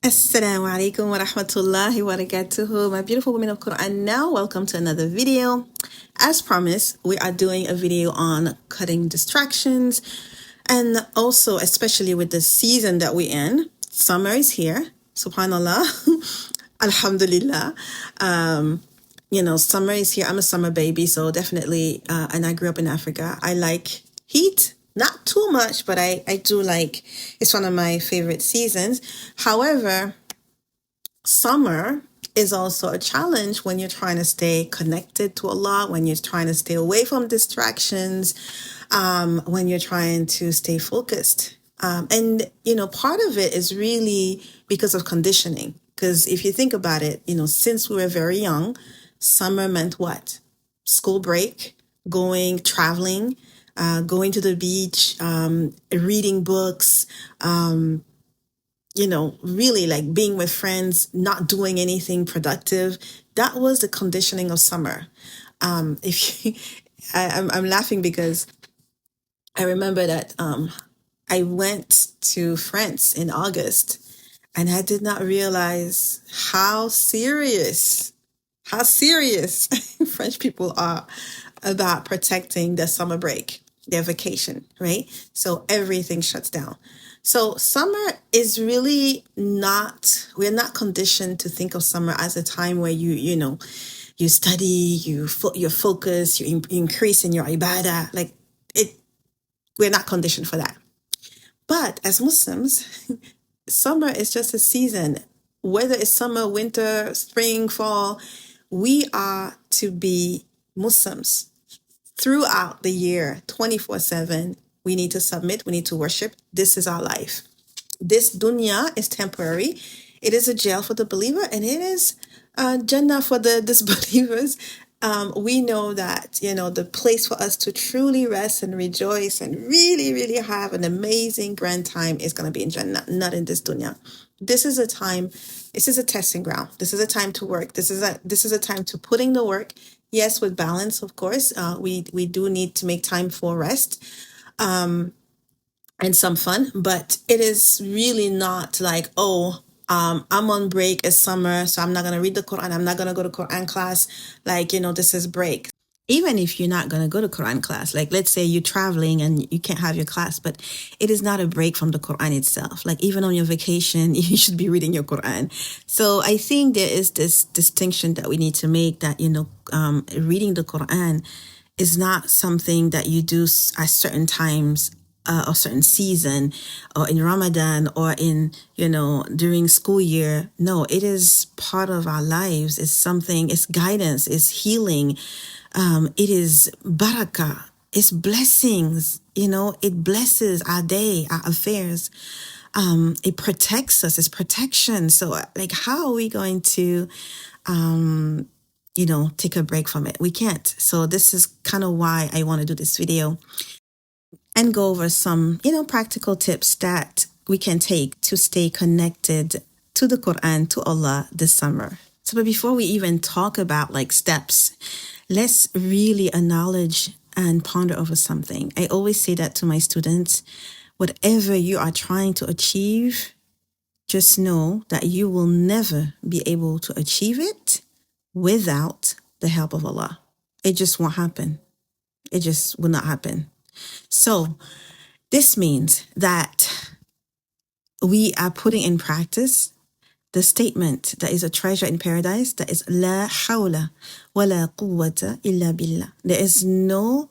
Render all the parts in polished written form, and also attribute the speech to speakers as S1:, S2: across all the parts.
S1: Assalamu alaikum wa rahmatullahi wa barakatuhu. My beautiful women of Qur'an now, welcome to another video. As promised, we are doing a video on cutting distractions and also especially with the season that we're in. Summer is here, subhanallah, alhamdulillah. Summer is here. I'm a summer baby, so definitely, and I grew up in Africa. I like heat. Not too much, but I do like, it's one of my favorite seasons. However, summer is also a challenge when you're trying to stay connected to Allah, when you're trying to stay away from distractions, when you're trying to stay focused. Part of it is really because of conditioning. Because if you think about it, since we were very young, summer meant what? School break, traveling, going to the beach, reading books, really like being with friends, not doing anything productive. That was the conditioning of summer. If you, I'm laughing because I remember that I went to France in August and I did not realize how serious French people are about protecting their summer break, their vacation, right? So everything shuts down. So summer is really we're not conditioned to think of summer as a time where you study, you're focused, you increase in your ibadah. We're not conditioned for that. But as Muslims, summer is just a season. Whether it's summer, winter, spring, fall, we are to be Muslims throughout the year, 24/7. We need to submit. We need to worship. This is our life. This dunya is temporary. It is a jail for the believer, and it is Jannah for the disbelievers. We know that, the place for us to truly rest and rejoice and really, really have an amazing grand time is going to be in Jannah, not in this dunya. This is a testing ground. This is a time to work. This is a time to put in the work. Yes, with balance, of course. We do need to make time for rest and some fun, but it is really not like, I'm on break, it's summer, so I'm not going to read the Quran, I'm not going to go to Quran class, this is break. Even if you're not going to go to Quran class, like let's say you're traveling and you can't have your class, but it is not a break from the Quran itself. Like even on your vacation, you should be reading your Quran. So I think there is this distinction that we need to make that, reading the Quran is not something that you do at certain times or certain season or in Ramadan or in, during school year. No, it is part of our lives. It's guidance, it's healing. It is barakah, it's blessings, it blesses our day, our affairs. It protects us, it's protection. So like, how are we going to, take a break from it? We can't. So this is kind of why I want to do this video and go over some, practical tips that we can take to stay connected to the Quran, to Allah this summer. So, but before we even talk about like steps, let's really acknowledge and ponder over something. I always say that to my students, whatever you are trying to achieve, just know that you will never be able to achieve it without the help of Allah. It just won't happen. It just will not happen. So this means that we are putting in practice the statement that is a treasure in paradise, that is La hawla wa la quwwata illa billah. There's no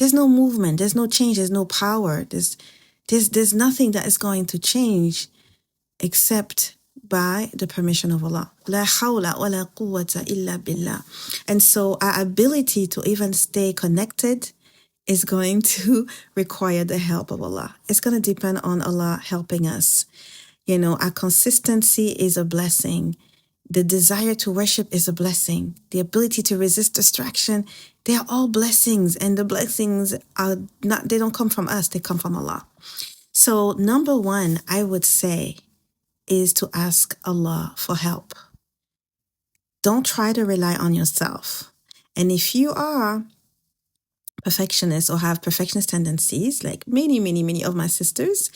S1: movement, there's no change, there's no power, there's nothing that is going to change except by the permission of Allah. La hawla wa la quwwata illa billah. And so our ability to even stay connected is going to require the help of Allah. It's going to depend on Allah helping us. Our consistency is a blessing. The desire to worship is a blessing. The ability to resist distraction, they are all blessings. And the blessings they don't come from us, they come from Allah. So number one, I would say, is to ask Allah for help. Don't try to rely on yourself. And if you are perfectionist or have perfectionist tendencies, like many of my sisters,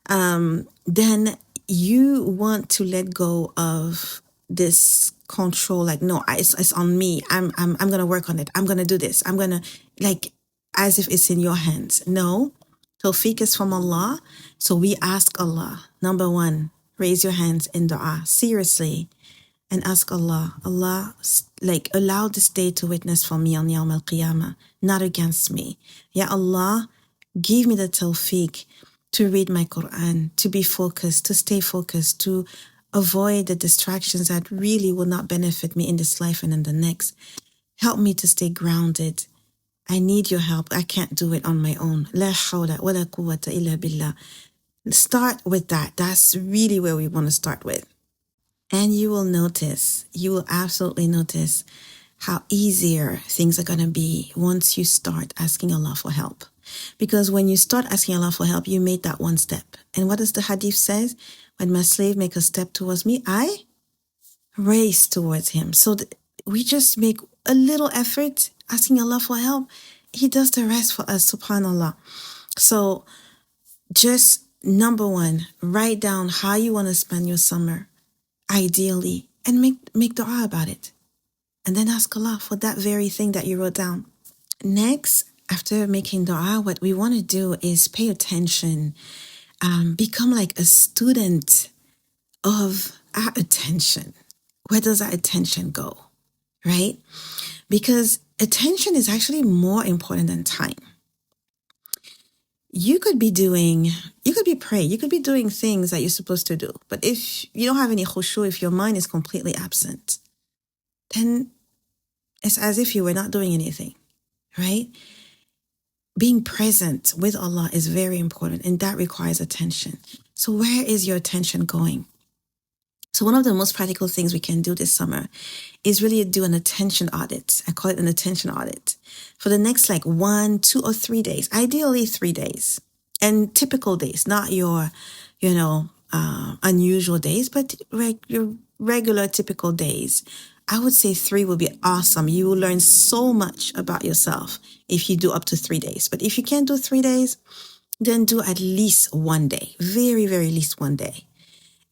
S1: then you want to let go of this control, like, no, it's on me. I'm gonna work on it. I'm gonna do this. I'm gonna, like, as if it's in your hands. No, tawfiq is from Allah. So we ask Allah, number one, raise your hands in dua seriously and ask Allah, like, allow this day to witness for me on Yawm al-Qiyamah, not against me. Ya Allah, give me the tawfiq to read my Qur'an, to be focused, to stay focused, to avoid the distractions that really will not benefit me in this life and in the next. Help me to stay grounded. I need your help. I can't do it on my own. La hawla wa la quwwata illa billah. Start with that. That's really where we want to start with. And you will absolutely notice how easier things are going to be once you start asking Allah for help. Because when you start asking Allah for help, you made that one step. And what does the hadith says? When my slave make a step towards me, I race towards him. So we just make a little effort asking Allah for help. He does the rest for us, subhanAllah. So just number one, write down how you want to spend your summer, ideally, and make dua about it. And then ask Allah for that very thing that you wrote down. Next, after making dua, what we want to do is pay attention, become like a student of our attention. Where does our attention go, right? Because attention is actually more important than time. You could be praying, you could be doing things that you're supposed to do. But if you don't have any khushu, if your mind is completely absent, then it's as if you were not doing anything, right? Being present with Allah is very important, and that requires attention. So where is your attention going? So one of the most practical things we can do this summer is really do an attention audit. I call it an attention audit. For the next 1, 2, or 3 days, ideally 3 days. And typical days, not your, unusual days, but your regular typical days. I would say 3 will be awesome. You will learn so much about yourself if you do up to 3 days. But if you can't do 3 days, then do at least 1 day. Very, very least 1 day.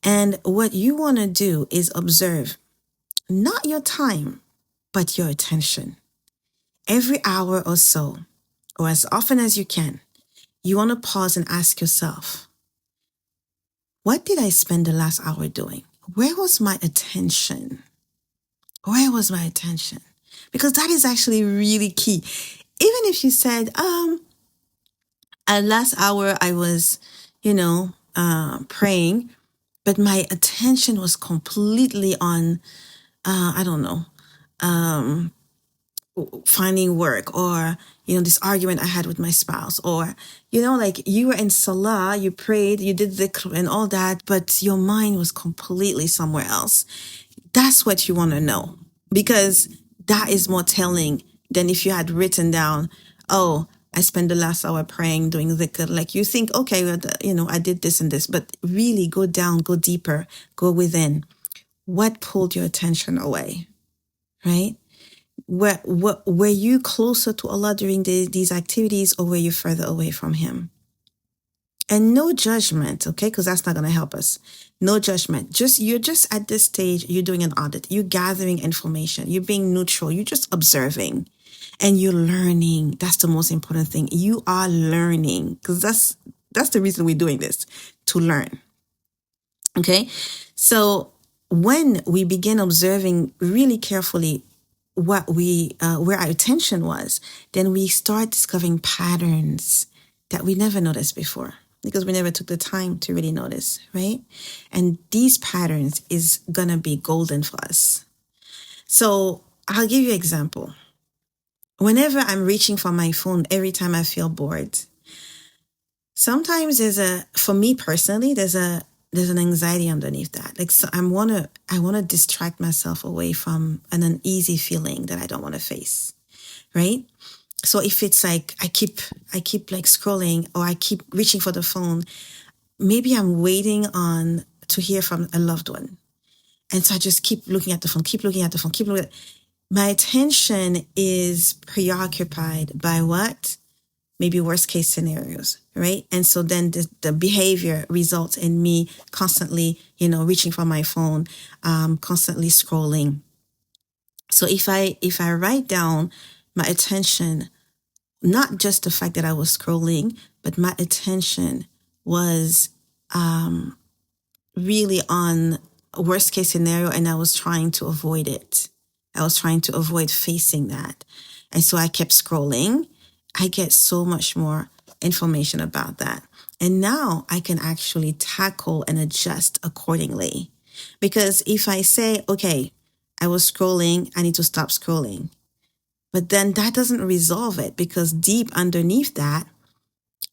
S1: And what you want to do is observe not your time, but your attention. Every hour or so, or as often as you can, you want to pause and ask yourself, what did I spend the last hour doing? Where was my attention? Where was my attention? Because that is actually really key. Even if you said, at last hour I was, praying, but my attention was completely on, finding work, or, this argument I had with my spouse, or, you were in salah, you prayed, you did dhikr and all that, but your mind was completely somewhere else. That's what you want to know, because that is more telling than if you had written down, oh, I spent the last hour praying, doing dhikr. You think, okay, well, I did this and this, but really go down, go deeper, go within. What pulled your attention away, right? Were you closer to Allah during these activities, or were you further away from Him? And no judgment, okay? Because that's not going to help us. No judgment. You're just at this stage, you're doing an audit. You're gathering information. You're being neutral. You're just observing. And you're learning. That's the most important thing. You are learning. Because that's the reason we're doing this. To learn. Okay? So when we begin observing really carefully where our attention was, then we start discovering patterns that we never noticed before, because we never took the time to really notice, right? And these patterns is going to be golden for us. So I'll give you an example. Whenever I'm reaching for my phone, every time I feel bored, sometimes for me personally, there's an anxiety underneath that. So I want to distract myself away from an uneasy feeling that I don't want to face, right? So if it's I keep scrolling, or I keep reaching for the phone, maybe I'm waiting to hear from a loved one. And so I just keep looking at the phone, My attention is preoccupied by what? maybe worst case scenarios, right? And so then the behavior results in me constantly, reaching for my phone, constantly scrolling. So if I write down my attention, not just the fact that I was scrolling, but my attention was really on a worst case scenario, and I was trying to avoid it. I was trying to avoid facing that. And so I kept scrolling. I get so much more information about that. And now I can actually tackle and adjust accordingly. Because if I say, okay, I was scrolling, I need to stop scrolling. But then that doesn't resolve it, because deep underneath that,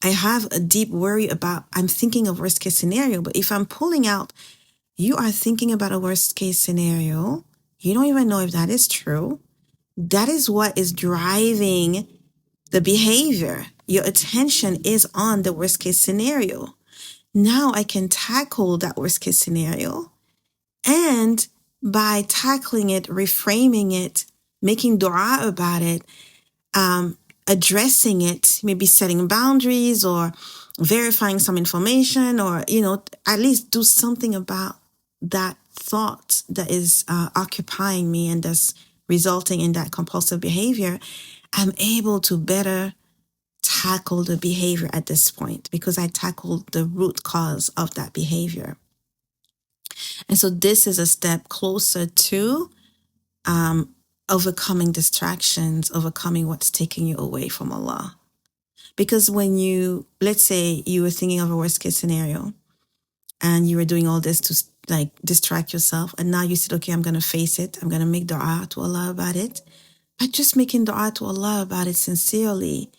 S1: I have a deep worry about, I'm thinking of worst case scenario. But if I'm pulling out, you are thinking about a worst case scenario, you don't even know if that is true. That is what is driving the behavior. Your attention is on the worst case scenario. Now I can tackle that worst case scenario. And by tackling it, reframing it, making dua about it, addressing it, maybe setting boundaries or verifying some information, or, at least do something about that thought that is occupying me and that's resulting in that compulsive behavior, I'm able to better tackle the behavior at this point, because I tackled the root cause of that behavior. And so this is a step closer to overcoming distractions, overcoming what's taking you away from Allah. Because when let's say you were thinking of a worst case scenario and you were doing all this to distract yourself, and now you said, okay, I'm going to face it. I'm going to make dua to Allah about it. But just making dua to Allah about it sincerely,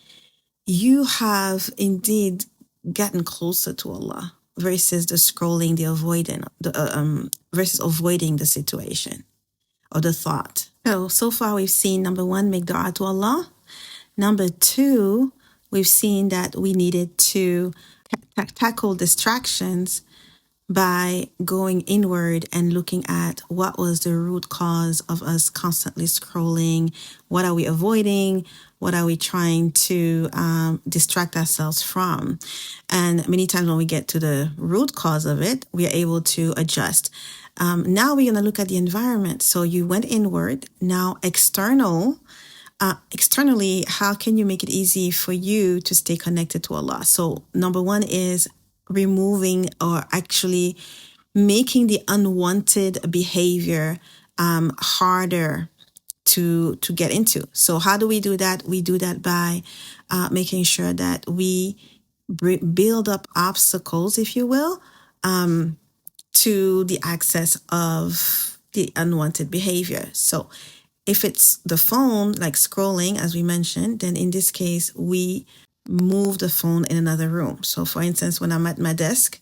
S1: you have indeed gotten closer to Allah versus the scrolling, the avoiding, versus avoiding the situation or the thought. So far we've seen, number one, make dua to Allah. Number two, we've seen that we needed to tackle distractions by going inward and looking at what was the root cause of us constantly scrolling. What are we avoiding? What are we trying to distract ourselves from? And many times when we get to the root cause of it, we are able to adjust. Now we're going to look at the environment. So you went inward. Now externally, how can you make it easy for you to stay connected to Allah? So number one is removing, or actually making the unwanted behavior harder to get into. So how do we do that? We do that by making sure that we build up obstacles, if you will, to the access of the unwanted behavior. So if it's the phone, like scrolling, as we mentioned, then in this case, we move the phone in another room. So for instance, when I'm at my desk,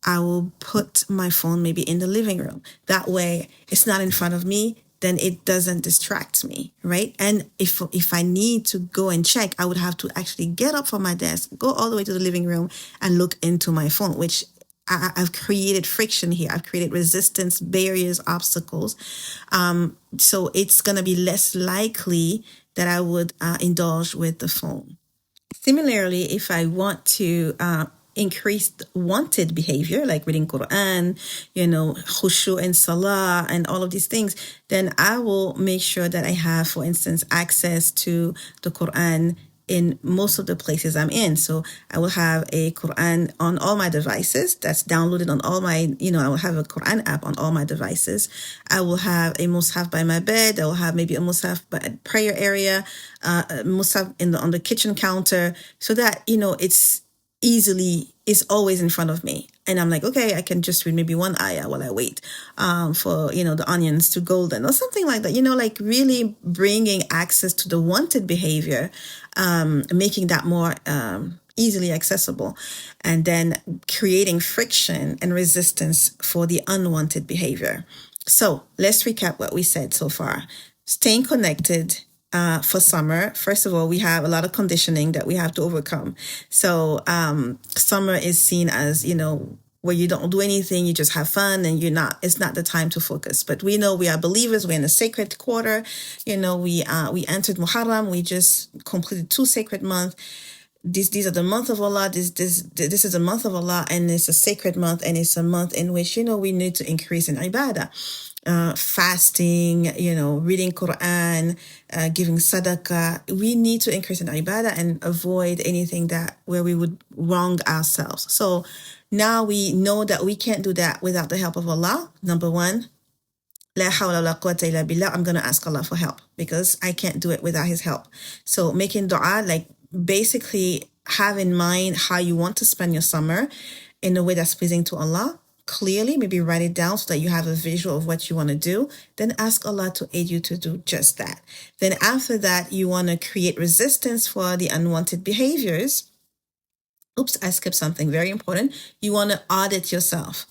S1: I will put my phone maybe in the living room. That way it's not in front of me, then it doesn't distract me, right? And if I need to go and check, I would have to actually get up from my desk, go all the way to the living room and look into my phone, which I've created friction here. I've created resistance, barriers, obstacles. So it's going to be less likely that I would indulge with the phone. Similarly, if I want to increase wanted behavior, like reading Qur'an, khushu and salah and all of these things, then I will make sure that I have, for instance, access to the Qur'an in most of the places I'm in. So I will have a Qur'an on all my devices that's downloaded on all my, I will have a Qur'an app on all my devices. I will have a mushaf by my bed. I will have maybe a mushaf by prayer area, mushaf on the kitchen counter, so that, it's always in front of me. And I'm like, okay, I can just read maybe one ayah while I wait for, the onions to golden or something like that, like really bringing access to the wanted behavior, making that more easily accessible, and then creating friction and resistance for the unwanted behavior. So let's recap what we said so far. Staying connected. For summer, first of all, we have a lot of conditioning that we have to overcome. So summer is seen as, where you don't do anything, you just have fun, and it's not the time to focus. But we know we are believers, we're in a sacred quarter. We entered Muharram, we just completed 2 sacred months. these are the month of Allah. This is a month of Allah, and it's a sacred month, and it's a month in which we need to increase in ibadah, fasting, reading Qur'an, giving sadaqah. We need to increase in ibadah and avoid anything that where we would wrong ourselves. So now we know that we can't do that without the help of Allah. Number one, La hawla wa la quwwata illa billah. I'm going to ask Allah for help because I can't do it without his help. So making dua, like basically have in mind how you want to spend your summer in a way that's pleasing to Allah. Clearly, maybe write it down so that you have a visual of what you want to do. Then ask Allah to aid you to do just that. Then after that, you want to create resistance for the unwanted behaviors. Oops, I skipped something very important. You want to audit yourself.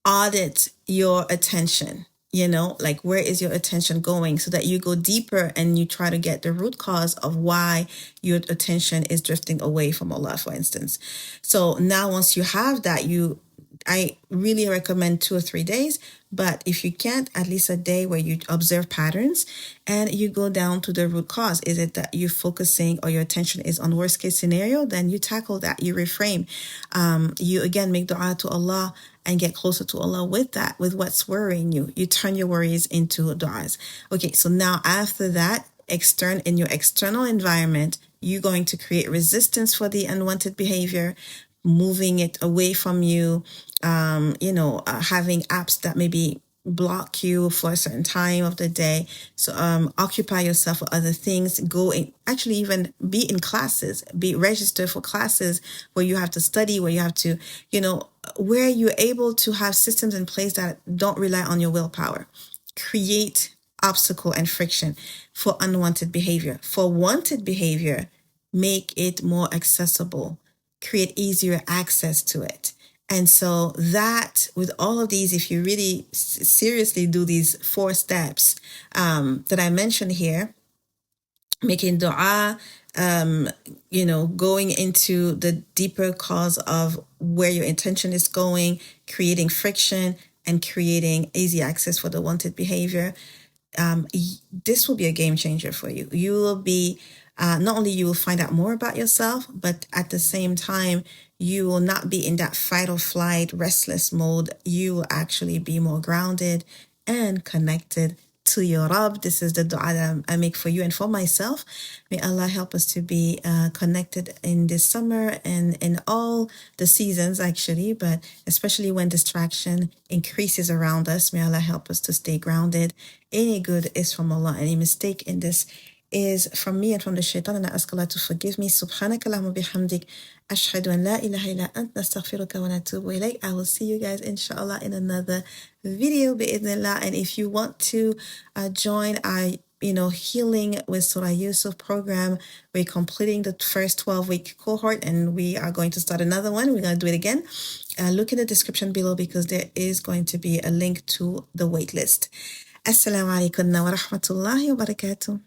S1: Audit your attention. Like where is your attention going, so that you go deeper and you try to get the root cause of why your attention is drifting away from Allah, for instance. So now once you have that, I really recommend 2 or 3 days, but if you can't, at least a day where you observe patterns and you go down to the root cause. Is it that you're focusing or your attention is on worst case scenario? Then you tackle that, you reframe. You again make dua to Allah and get closer to Allah with that, with what's worrying you. You turn your worries into du'as. Okay, so now after that, in your external environment, you're going to create resistance for the unwanted behavior, moving it away from you, having apps that maybe block you for a certain time of the day. So occupy yourself with other things. Actually even be in classes, be registered for classes where you have to study, where you have to, where you're able to have systems in place that don't rely on your willpower. Create obstacle and friction for unwanted behavior. For wanted behavior, make it more accessible. Create easier access to it. And so that, with all of these, if you really seriously do these 4 steps that I mentioned here, making dua, going into the deeper cause of where your intention is going, creating friction, and creating easy access for the wanted behavior, this will be a game changer for you. You will be, not only you will find out more about yourself, but at the same time, you will not be in that fight or flight, restless mode. You will actually be more grounded and connected to your Rabb. This is the dua that I make for you and for myself. May Allah help us to be connected in this summer and in all the seasons, actually, but especially when distraction increases around us. May Allah help us to stay grounded. Any good is from Allah. Any mistake in this is from me and from the shaitan, and I ask Allah to forgive me. Subhanaka Allahumma bihamdik. Ashhadu an la ilaha illa ant, nastaghfiruka wa natubu ilayk. I will see you guys, inshallah, in another video, idhnillah. And if you want to join our Healing with Surah Yusuf program, we're completing the first 12-week cohort, and we are going to start another one. We're going to do it again. Look in the description below, because there is going to be a link to the wait list. Assalamu alaikum wa rahmatullahi wa barakatuh.